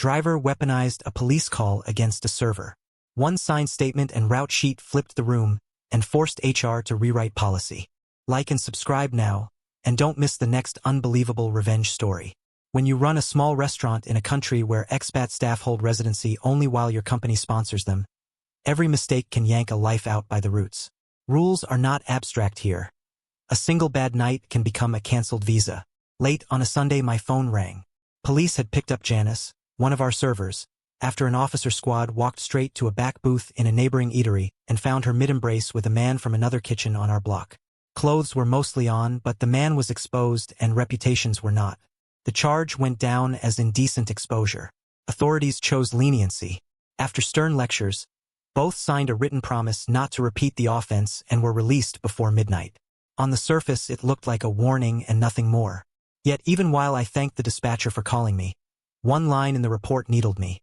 Driver weaponized a police call against a server. One signed statement and route sheet flipped the room and forced HR to rewrite policy. Like and subscribe now, and don't miss the next unbelievable revenge story. When you run a small restaurant in a country where expat staff hold residency only while your company sponsors them, every mistake can yank a life out by the roots. Rules are not abstract here. A single bad night can become a canceled visa. Late on a Sunday, my phone rang. Police had picked up Janice, one of our servers, after an officer squad walked straight to a back booth in a neighboring eatery and found her mid-embrace with a man from another kitchen on our block. Clothes were mostly on, but the man was exposed and reputations were not. The charge went down as indecent exposure. Authorities chose leniency. After stern lectures, both signed a written promise not to repeat the offense and were released before midnight. On the surface, it looked like a warning and nothing more. Yet even while I thanked the dispatcher for calling me, one line in the report needled me.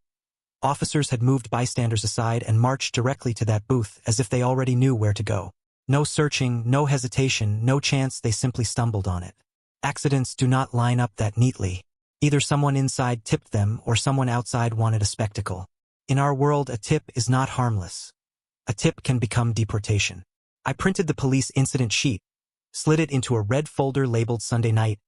Officers had moved bystanders aside and marched directly to that booth as if they already knew where to go. No searching, no hesitation, no chance, they simply stumbled on it. Accidents do not line up that neatly. Either someone inside tipped them or someone outside wanted a spectacle. In our world, a tip is not harmless. A tip can become deportation. I printed the police incident sheet, slid it into a red folder labeled Sunday night,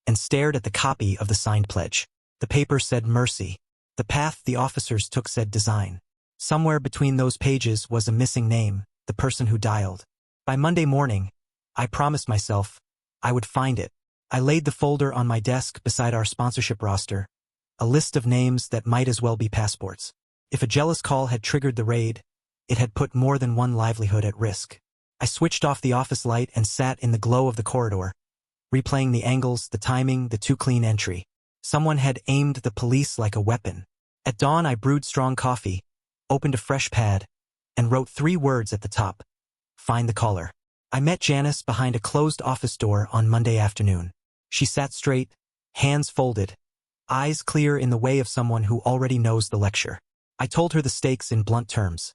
and stared at the copy of the signed pledge. The paper said mercy. The path the officers took said design. Somewhere between those pages was a missing name, the person who dialed. By Monday morning, I promised myself I would find it. I laid the folder on my desk beside our sponsorship roster, a list of names that might as well be passports. If a jealous call had triggered the raid, it had put more than one livelihood at risk. I switched off the office light and sat in the glow of the corridor, replaying the angles, the timing, the too clean entry. Someone had aimed the police like a weapon. At dawn, I brewed strong coffee, opened a fresh pad, and wrote 3 words at the top. Find the caller. I met Janice behind a closed office door on Monday afternoon. She sat straight, hands folded, eyes clear in the way of someone who already knows the lecture. I told her the stakes in blunt terms.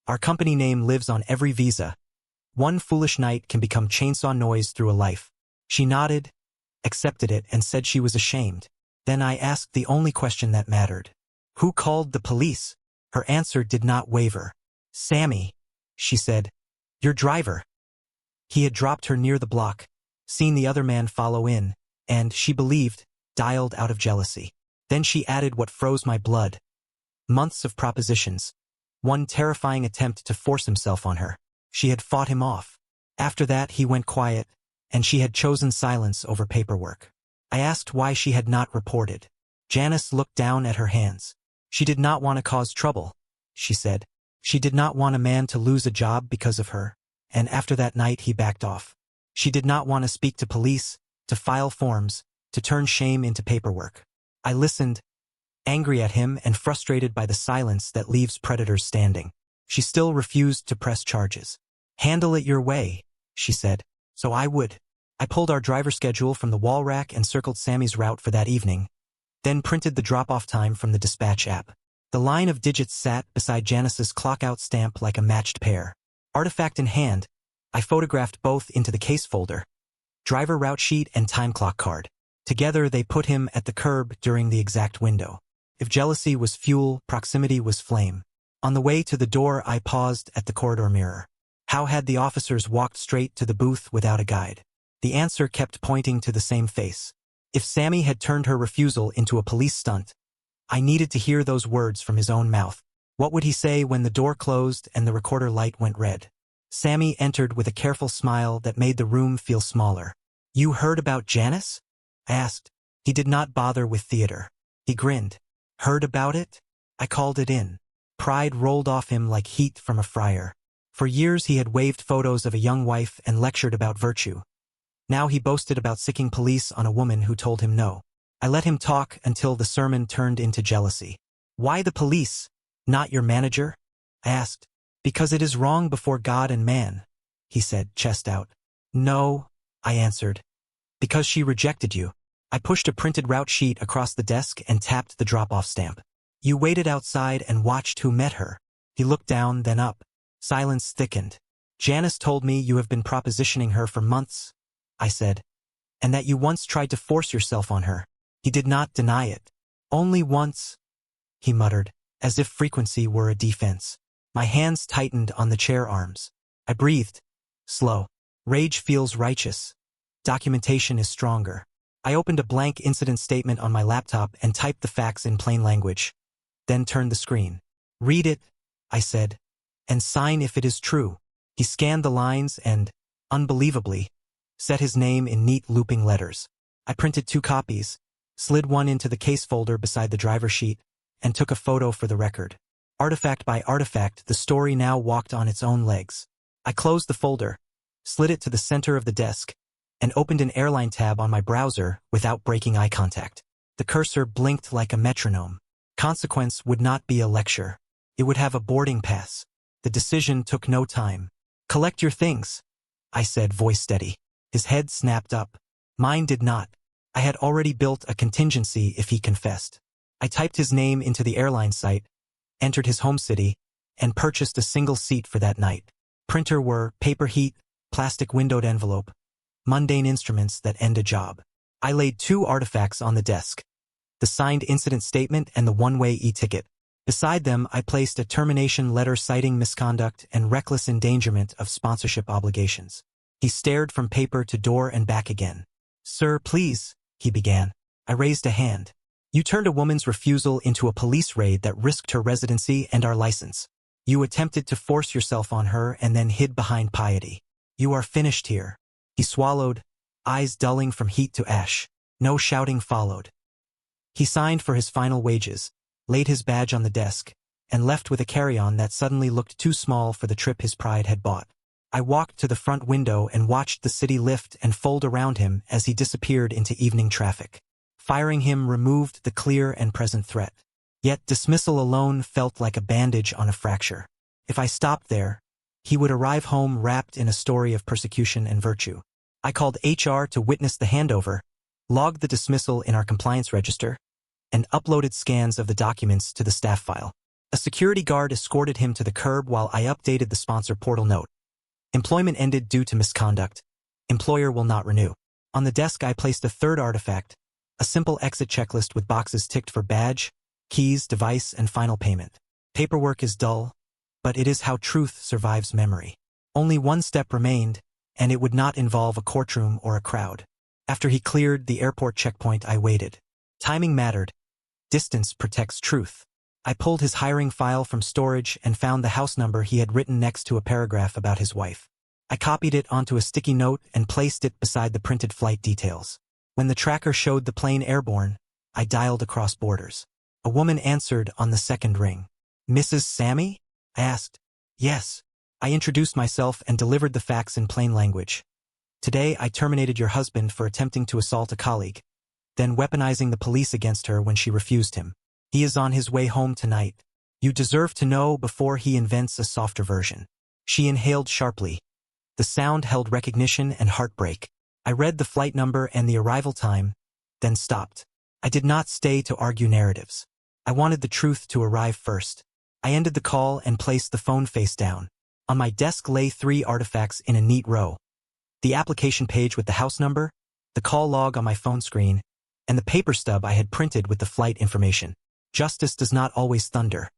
Our company name lives on every visa. One foolish night can become chainsaw noise through a life. She nodded, accepted it, and said she was ashamed. Then I asked the only question that mattered. Who called the police? Her answer did not waver. Sammy, she said. Your driver. He had dropped her near the block, seen the other man follow in, and, she believed, dialed out of jealousy. Then she added what froze my blood. Months of propositions. One terrifying attempt to force himself on her. She had fought him off. After that, he went quiet, and she had chosen silence over paperwork. I asked why she had not reported. Janice looked down at her hands. She did not want to cause trouble, she said. She did not want a man to lose a job because of her, and after that night he backed off. She did not want to speak to police, to file forms, to turn shame into paperwork. I listened, angry at him and frustrated by the silence that leaves predators standing. She still refused to press charges. Handle it your way, she said. So I would. I pulled our driver schedule from the wall rack and circled Sammy's route for that evening, then printed the drop-off time from the dispatch app. The line of digits sat beside Janice's clock-out stamp like a matched pair. Artifact in hand, I photographed both into the case folder, driver route sheet and time clock card. Together they put him at the curb during the exact window. If jealousy was fuel, proximity was flame. On the way to the door, I paused at the corridor mirror. How had the officers walked straight to the booth without a guide? The answer kept pointing to the same face. If Sammy had turned her refusal into a police stunt, I needed to hear those words from his own mouth. What would he say when the door closed and the recorder light went red? Sammy entered with a careful smile that made the room feel smaller. You heard about Janice? I asked. He did not bother with theater. He grinned. Heard about it? I called it in. Pride rolled off him like heat from a fryer. For years he had waved photos of a young wife and lectured about virtue. Now he boasted about sicking police on a woman who told him no. I let him talk until the sermon turned into jealousy. Why the police? Not your manager? I asked. Because it is wrong before God and man, he said, chest out. No, I answered. Because she rejected you. I pushed a printed route sheet across the desk and tapped the drop-off stamp. You waited outside and watched who met her. He looked down, then up. Silence thickened. Janice told me you have been propositioning her for months, I said, and that you once tried to force yourself on her. He did not deny it. Only once. he muttered, as if frequency were a defense. My hands tightened on the chair arms. I breathed. Slow. Rage feels righteous. Documentation is stronger. I opened a blank incident statement on my laptop and typed the facts in plain language. Then turned the screen. Read it, I said, and sign if it is true. He scanned the lines and, unbelievably, set his name in neat looping letters. I printed 2 copies, slid one into the case folder beside the driver sheet, and took a photo for the record. Artifact by artifact, the story now walked on its own legs. I closed the folder, slid it to the center of the desk, and opened an airline tab on my browser without breaking eye contact. The cursor blinked like a metronome. Consequence would not be a lecture. It would have a boarding pass. The decision took no time. Collect your things, I said, voice steady. His head snapped up. Mine did not. I had already built a contingency if he confessed. I typed his name into the airline site, entered his home city, and purchased a single seat for that night. Printer were paper heat, plastic windowed envelope, mundane instruments that end a job. I laid 2 artifacts on the desk, the signed incident statement and the one-way e-ticket. Beside them, I placed a termination letter citing misconduct and reckless endangerment of sponsorship obligations. He stared from paper to door and back again. Sir, please, he began. I raised a hand. You turned a woman's refusal into a police raid that risked her residency and our license. You attempted to force yourself on her and then hid behind piety. You are finished here. He swallowed, eyes dulling from heat to ash. No shouting followed. He signed for his final wages, laid his badge on the desk, and left with a carry-on that suddenly looked too small for the trip his pride had bought. I walked to the front window and watched the city lift and fold around him as he disappeared into evening traffic. Firing him removed the clear and present threat. Yet dismissal alone felt like a bandage on a fracture. If I stopped there, he would arrive home wrapped in a story of persecution and virtue. I called HR to witness the handover, logged the dismissal in our compliance register, and uploaded scans of the documents to the staff file. A security guard escorted him to the curb while I updated the sponsor portal note. Employment ended due to misconduct. Employer will not renew. On the desk I placed a 3rd artifact, a simple exit checklist with boxes ticked for badge, keys, device, and final payment. Paperwork is dull, but it is how truth survives memory. Only one step remained, and it would not involve a courtroom or a crowd. After he cleared the airport checkpoint, I waited. Timing mattered. Distance protects truth. I pulled his hiring file from storage and found the house number he had written next to a paragraph about his wife. I copied it onto a sticky note and placed it beside the printed flight details. When the tracker showed the plane airborne, I dialed across borders. A woman answered on the 2nd ring. Mrs. Sammy? I asked. Yes. I introduced myself and delivered the facts in plain language. Today I terminated your husband for attempting to assault a colleague, then weaponizing the police against her when she refused him. He is on his way home tonight. You deserve to know before he invents a softer version. She inhaled sharply. The sound held recognition and heartbreak. I read the flight number and the arrival time, then stopped. I did not stay to argue narratives. I wanted the truth to arrive first. I ended the call and placed the phone face down. On my desk lay 3 artifacts in a neat row. The application page with the house number, the call log on my phone screen, and the paper stub I had printed with the flight information. Justice does not always thunder.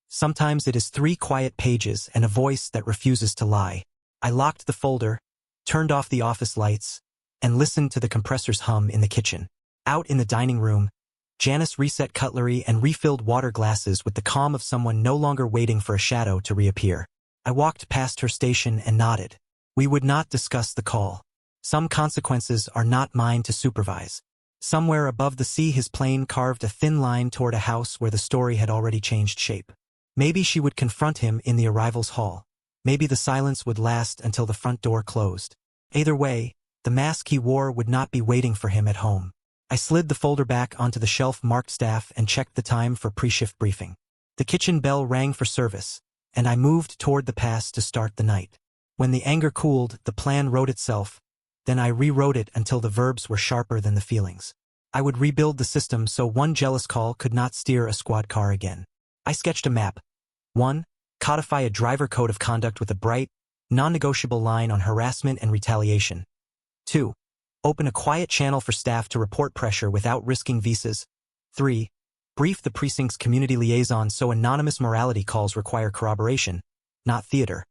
Sometimes it is 3 quiet pages and a voice that refuses to lie. I locked the folder, turned off the office lights, and listened to the compressor's hum in the kitchen. Out in the dining room, Janice reset cutlery and refilled water glasses with the calm of someone no longer waiting for a shadow to reappear. I walked past her station and nodded. We would not discuss the call. Some consequences are not mine to supervise. Somewhere above the sea his plane carved a thin line toward a house where the story had already changed shape. Maybe she would confront him in the arrivals hall. Maybe the silence would last until the front door closed. Either way, the mask he wore would not be waiting for him at home. I slid the folder back onto the shelf marked staff and checked the time for pre-shift briefing. The kitchen bell rang for service, and I moved toward the pass to start the night. When the anger cooled, the plan wrote itself. Then I rewrote it until the verbs were sharper than the feelings. I would rebuild the system so one jealous call could not steer a squad car again. I sketched a map. 1. Codify a driver code of conduct with a bright, non-negotiable line on harassment and retaliation. 2. Open a quiet channel for staff to report pressure without risking visas. 3. Brief the precinct's community liaison so anonymous morality calls require corroboration, not theater.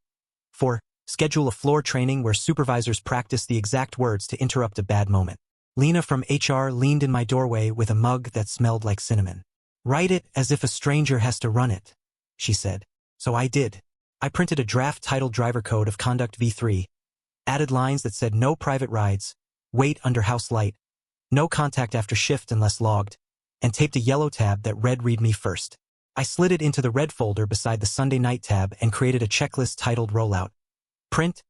4. Schedule a floor training where supervisors practice the exact words to interrupt a bad moment. Lena from HR leaned in my doorway with a mug that smelled like cinnamon. Write it as if a stranger has to run it, she said. So I did. I printed a draft titled Driver Code of Conduct V3, added lines that said no private rides, wait under house light, no contact after shift unless logged, and taped a yellow tab that read Read Me First. I slid it into the red folder beside the Sunday night tab and created a checklist titled Rollout. Print,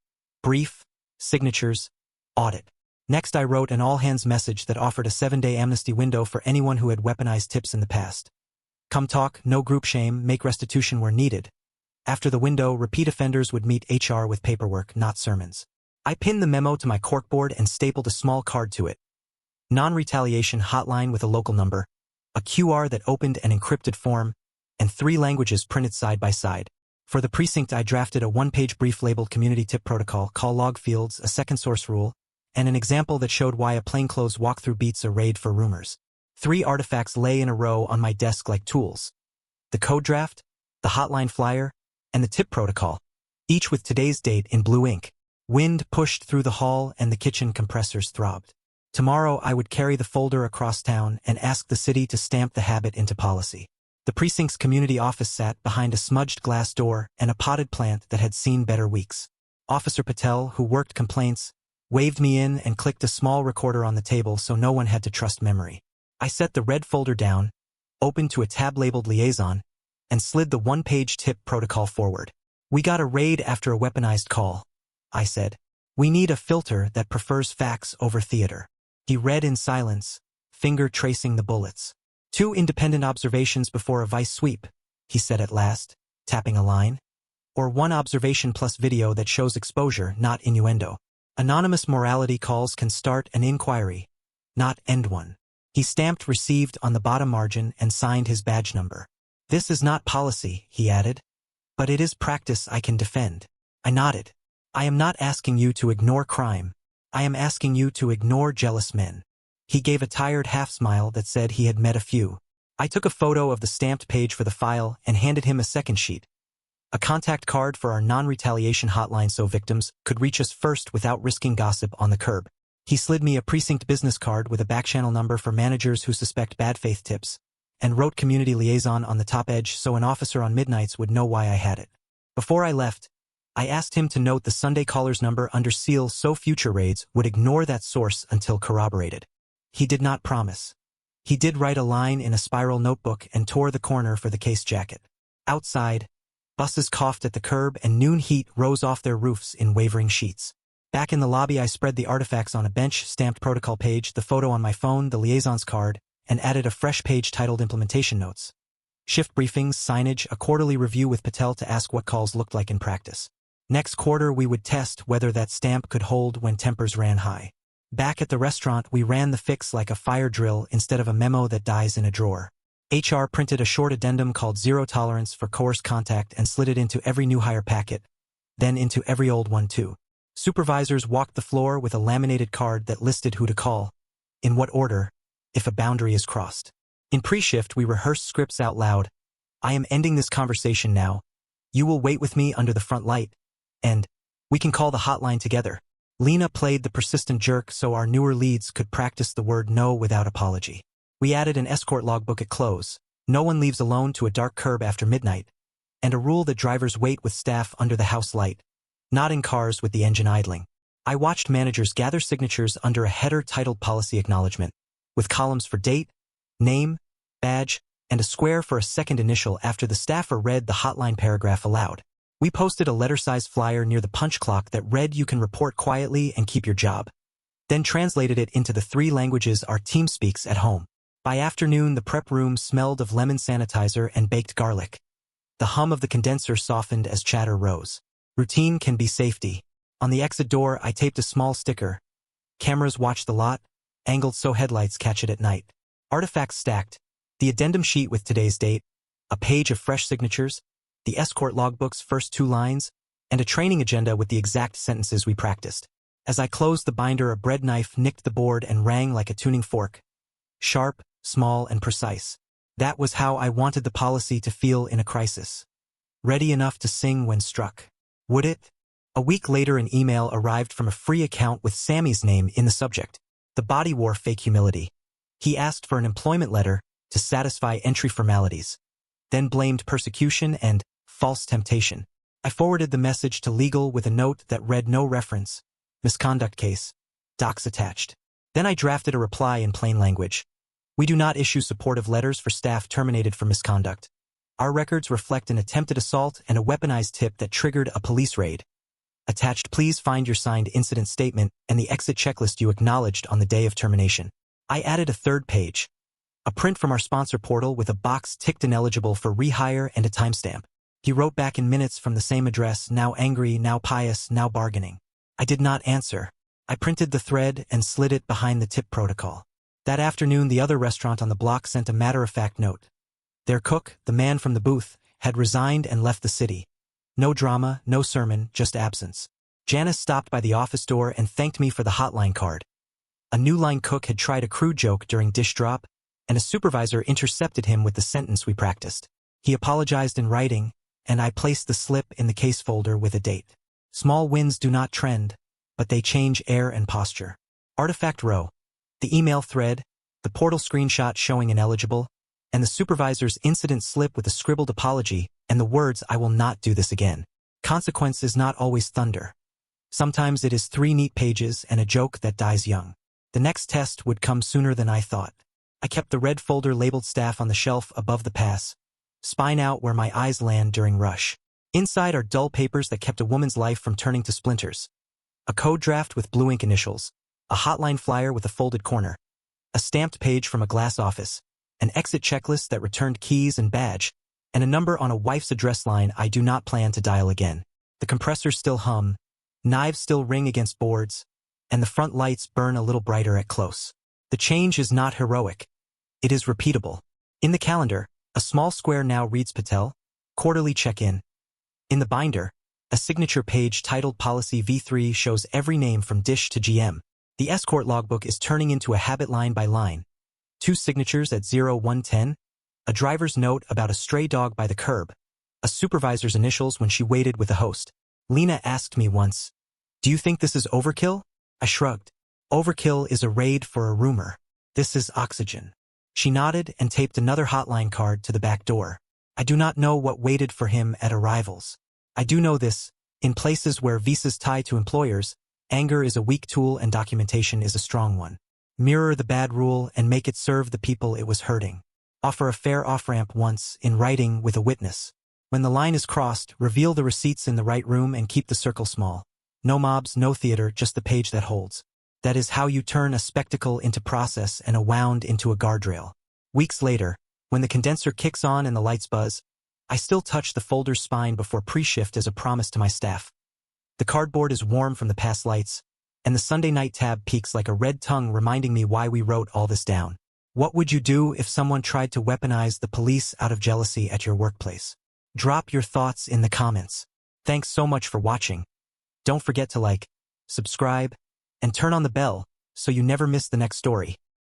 brief, signatures, audit. Next I wrote an all-hands message that offered a 7-day amnesty window for anyone who had weaponized tips in the past. Come talk, no group shame, make restitution where needed. After the window, repeat offenders would meet HR with paperwork, not sermons. I pinned the memo to my corkboard and stapled a small card to it. Non-retaliation hotline with a local number, a QR that opened an encrypted form, and 3 languages printed side by side. For the precinct, I drafted a 1-page brief labeled Community Tip Protocol, call log fields, a second source rule, and an example that showed why a plainclothes walkthrough beats a raid for rumors. 3 artifacts lay in a row on my desk like tools. The code draft, the hotline flyer, and the tip protocol, each with today's date in blue ink. Wind pushed through the hall and the kitchen compressors throbbed. Tomorrow I would carry the folder across town and ask the city to stamp the habit into policy. The precinct's community office sat behind a smudged glass door and a potted plant that had seen better weeks. Officer Patel, who worked complaints, waved me in and clicked a small recorder on the table so no one had to trust memory. I set the red folder down, opened to a tab labeled Liaison, and slid the 1-page tip protocol forward. We got a raid after a weaponized call, I said. We need a filter that prefers facts over theater. He read in silence, finger tracing the bullets. 2 independent observations before a vice sweep, he said at last, tapping a line. Or 1 observation plus video that shows exposure, not innuendo. Anonymous morality calls can start an inquiry, not end one. He stamped received on the bottom margin and signed his badge number. This is not policy, he added. But it is practice I can defend. I nodded. I am not asking you to ignore crime. I am asking you to ignore jealous men. He gave a tired half-smile that said he had met a few. I took a photo of the stamped page for the file and handed him a second sheet. A contact card for our non-retaliation hotline so victims could reach us first without risking gossip on the curb. He slid me a precinct business card with a backchannel number for managers who suspect bad faith tips, and wrote community liaison on the top edge so an officer on midnights would know why I had it. Before I left, I asked him to note the Sunday caller's number under seal so future raids would ignore that source until corroborated. He did not promise. He did write a line in a spiral notebook and tore the corner for the case jacket. Outside, buses coughed at the curb and noon heat rose off their roofs in wavering sheets. Back in the lobby, I spread the artifacts on a bench, stamped protocol page, the photo on my phone, the liaison's card, and added a fresh page titled Implementation Notes. Shift briefings, signage, a quarterly review with Patel to ask what calls looked like in practice. Next quarter, we would test whether that stamp could hold when tempers ran high. Back at the restaurant, we ran the fix like a fire drill instead of a memo that dies in a drawer. HR printed a short addendum called Zero Tolerance for Coerced Contact and slid it into every new hire packet, then into every old one too. Supervisors walked the floor with a laminated card that listed who to call, in what order, if a boundary is crossed. In pre-shift, we rehearsed scripts out loud. I am ending this conversation now. You will wait with me under the front light. And we can call the hotline together. Lena played the persistent jerk so our newer leads could practice the word no without apology. We added an escort logbook at close. No one leaves alone to a dark curb after midnight. And a rule that drivers wait with staff under the house light, not in cars with the engine idling. I watched managers gather signatures under a header titled Policy Acknowledgement, with columns for date, name, badge, and a square for a second initial after the staffer read the hotline paragraph aloud. We posted a letter-sized flyer near the punch clock that read you can report quietly and keep your job, then translated it into the 3 languages our team speaks at home. By afternoon, the prep room smelled of lemon sanitizer and baked garlic. The hum of the condenser softened as chatter rose. Routine can be safety. On the exit door, I taped a small sticker. Cameras watch the lot, angled so headlights catch it at night. Artifacts stacked. The addendum sheet with today's date, a page of fresh signatures, the escort logbook's first 2 lines, and a training agenda with the exact sentences we practiced. As I closed the binder, a bread knife nicked the board and rang like a tuning fork. Sharp, small, and precise. That was how I wanted the policy to feel in a crisis. Ready enough to sing when struck. Would it? A week later, an email arrived from a free account with Sammy's name in the subject. The body wore fake humility. He asked for an employment letter to satisfy entry formalities, then blamed persecution and false temptation. I forwarded the message to legal with a note that read no reference, misconduct case, docs attached. Then I drafted a reply in plain language. We do not issue supportive letters for staff terminated for misconduct. Our records reflect an attempted assault and a weaponized tip that triggered a police raid. Attached, please find your signed incident statement and the exit checklist you acknowledged on the day of termination. I added a third page, a print from our sponsor portal with a box ticked ineligible for rehire and a timestamp. He wrote back in minutes from the same address, now angry, now pious, now bargaining. I did not answer. I printed the thread and slid it behind the tip protocol. That afternoon, the other restaurant on the block sent a matter-of-fact note. Their cook, the man from the booth, had resigned and left the city. No drama, no sermon, just absence. Janice stopped by the office door and thanked me for the hotline card. A new line cook had tried a crude joke during dish drop, and a supervisor intercepted him with the sentence we practiced. He apologized in writing, and I placed the slip in the case folder with a date. Small wins do not trend, but they change air and posture. Artifact row. The email thread, the portal screenshot showing ineligible, and the supervisor's incident slip with a scribbled apology and the words, "I will not do this again." Consequence is not always thunder. Sometimes it is 3 neat pages and a joke that dies young. The next test would come sooner than I thought. I kept the red folder labeled staff on the shelf above the pass, spine out where my eyes land during rush. Inside are dull papers that kept a woman's life from turning to splinters. A code draft with blue ink initials, a hotline flyer with a folded corner, a stamped page from a glass office, an exit checklist that returned keys and badge, and a number on a wife's address line I do not plan to dial again. The compressors still hum, knives still ring against boards, and the front lights burn a little brighter at close. The change is not heroic. It is repeatable. In the calendar, a small square now reads Patel, quarterly check-in. In the binder, a signature page titled Policy V3 shows every name from Dish to GM. The escort logbook is turning into a habit line by line. 2 signatures at 0110, a driver's note about a stray dog by the curb, a supervisor's initials when she waited with the host. Lena asked me once, "Do you think this is overkill?" I shrugged. Overkill is a raid for a rumor. This is oxygen. She nodded and taped another hotline card to the back door. I do not know what waited for him at arrivals. I do know this, in places where visas tie to employers, anger is a weak tool and documentation is a strong one. Mirror the bad rule and make it serve the people it was hurting. Offer a fair off-ramp once, in writing with a witness. When the line is crossed, reveal the receipts in the right room and keep the circle small. No mobs, no theater, just the page that holds. That is how you turn a spectacle into process and a wound into a guardrail. Weeks later, when the condenser kicks on and the lights buzz, I still touch the folder's spine before pre-shift as a promise to my staff. The cardboard is warm from the past lights, and the Sunday night tab peaks like a red tongue reminding me why we wrote all this down. What would you do if someone tried to weaponize the police out of jealousy at your workplace? Drop your thoughts in the comments. Thanks so much for watching. Don't forget to like, subscribe, and turn on the bell so you never miss the next story.